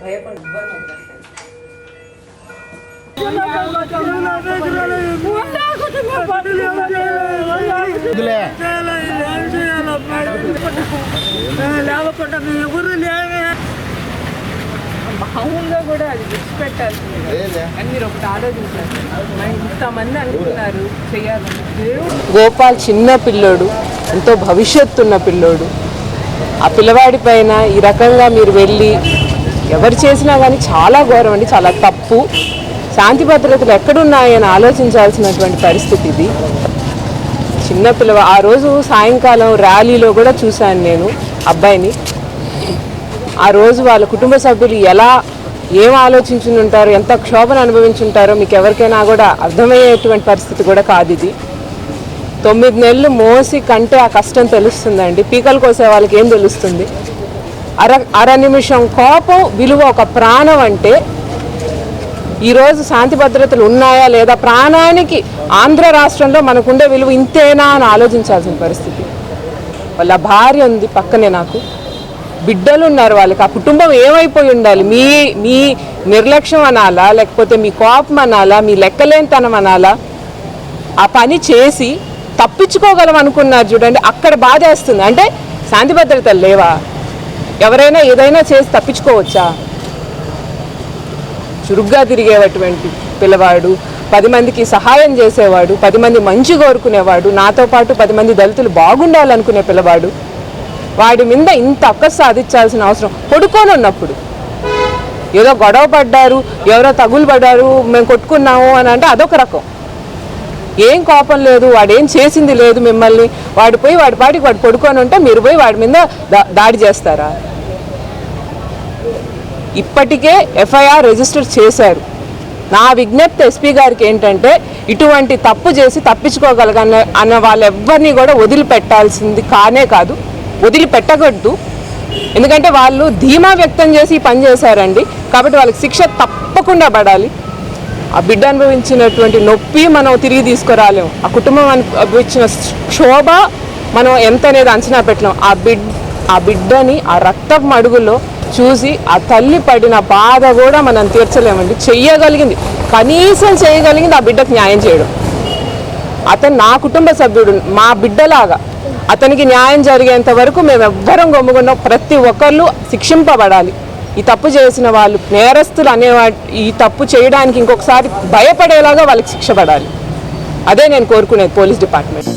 లేకుండా ఎవరు లేవే మామూలుగా కూడా అది విడిచిపెట్టాల్సింది అని మీరు ఒకటి ఆలోచించారు. ఇంతమంది అనుకున్నారు చేయాలని. గోపాల్ చిన్న పిల్లోడు, ఎంతో భవిష్యత్తు ఉన్న పిల్లోడు. ఆ పిల్లవాడి పైన ఈ రకంగా మీరు వెళ్ళి ఎవరు చేసినా కానీ చాలా ఘోరం అండి, చాలా తప్పు. శాంతి భద్రతలు ఎక్కడున్నాయని ఆలోచించాల్సినటువంటి పరిస్థితి ఇది. చిన్నపిల్ల ఆ రోజు సాయంకాలం ర్యాలీలో కూడా చూశాను నేను అబ్బాయిని. ఆ రోజు వాళ్ళ కుటుంబ సభ్యులు ఏం ఆలోచించుంటారో, ఎంత క్షోభను అనుభవించుంటారో మీకు ఎవరికైనా కూడా అర్థమయ్యేటువంటి పరిస్థితి కూడా కాదు ఇది. 9 నెలలు మోసి కంటే ఆ కష్టం తెలుస్తుందండి. పీకలు కోసే వాళ్ళకి ఏం తెలుస్తుంది? అర నిమిషం కోపం విలువ ఒక ప్రాణం అంటే ఈరోజు శాంతి భద్రతలు ఉన్నాయా లేదా, ప్రాణానికి ఆంధ్ర రాష్ట్రంలో మనకుండే విలువ ఇంతేనా అని ఆలోచించాల్సిన పరిస్థితి. వాళ్ళ భార్య ఉంది పక్కనే, నాకు బిడ్డలు ఉన్నారు, వాళ్ళకి ఆ కుటుంబం ఏమైపోయి ఉండాలి? మీ నిర్లక్ష్యం అనాలా, లేకపోతే మీ కోపం అనాలా, మీ లెక్కలేనితనం అనాలా? ఆ పని చేసి తప్పించుకోగలం అనుకున్నారు చూడండి, అక్కడ బాధేస్తుంది. అంటే శాంతి భద్రతలు లేవా? ఎవరైనా ఏదైనా చేసి తప్పించుకోవచ్చా? చురుగ్గా తిరిగేటువంటి పిల్లవాడు, 10 మందికి సహాయం చేసేవాడు, 10 మంది మంచి కోరుకునేవాడు, నాతో పాటు 10 మంది దళితులు బాగుండాలనుకునే పిల్లవాడు, వాడి మీద ఇంత అక్కసు సాధించాల్సిన అవసరం పడుకొని ఉన్నప్పుడు. ఏదో గొడవ పడ్డారు, ఎవరో తగులు పడ్డారు, మేము కొట్టుకున్నాము అని అంటే అదొక రకం. ఏం కోపం లేదు, వాడేం చేసింది లేదు మిమ్మల్ని, వాడి పాటికి వాడు పడుకొని ఉంటే మీరు పోయి వాడి మీద దాడి చేస్తారా? ఇప్పటికే ఎఫ్ఐఆర్ రిజిస్టర్ చేశారు. నా విజ్ఞప్తి ఎస్పీ గారికి ఏంటంటే, ఇటువంటి తప్పు చేసి తప్పించుకోగలగన్న అన్న వాళ్ళెవ్వరినీ కూడా వదిలిపెట్టాల్సింది కాదు, వదిలిపెట్టకూడదు. ఎందుకంటే వాళ్ళు ధీమా వ్యక్తం చేసి పని చేశారండి, కాబట్టి వాళ్ళకి శిక్ష తప్పకుండా పడాలి. ఆ బిడ్డ అనుభవించినటువంటి నొప్పి మనం తిరిగి తీసుకురాలేము, ఆ కుటుంబం అనుభవించిన క్షోభ మనం ఎంత అనేది అంచనా పెట్టలేం. ఆ బిడ్డని ఆ రక్తపు మడుగులో చూసి ఆ తల్లి పడిన బాధ కూడా మనం తీర్చలేమండి. చెయ్యగలిగింది, కనీసం చేయగలిగింది ఆ బిడ్డకు న్యాయం చేయడం. అతను నా కుటుంబ సభ్యుడు, మా బిడ్డలాగా. అతనికి న్యాయం జరిగేంత వరకు మేము ఎవ్వరం గమ్ముకున్నాం. ప్రతి ఒక్కళ్ళు శిక్షింపబడాలి. ఈ తప్పు చేసిన వాళ్ళు నేరస్తులు ఈ తప్పు చేయడానికి ఇంకొకసారి భయపడేలాగా వాళ్ళకి శిక్ష పడాలి. అదే నేను కోరుకునేది పోలీస్ డిపార్ట్మెంట్.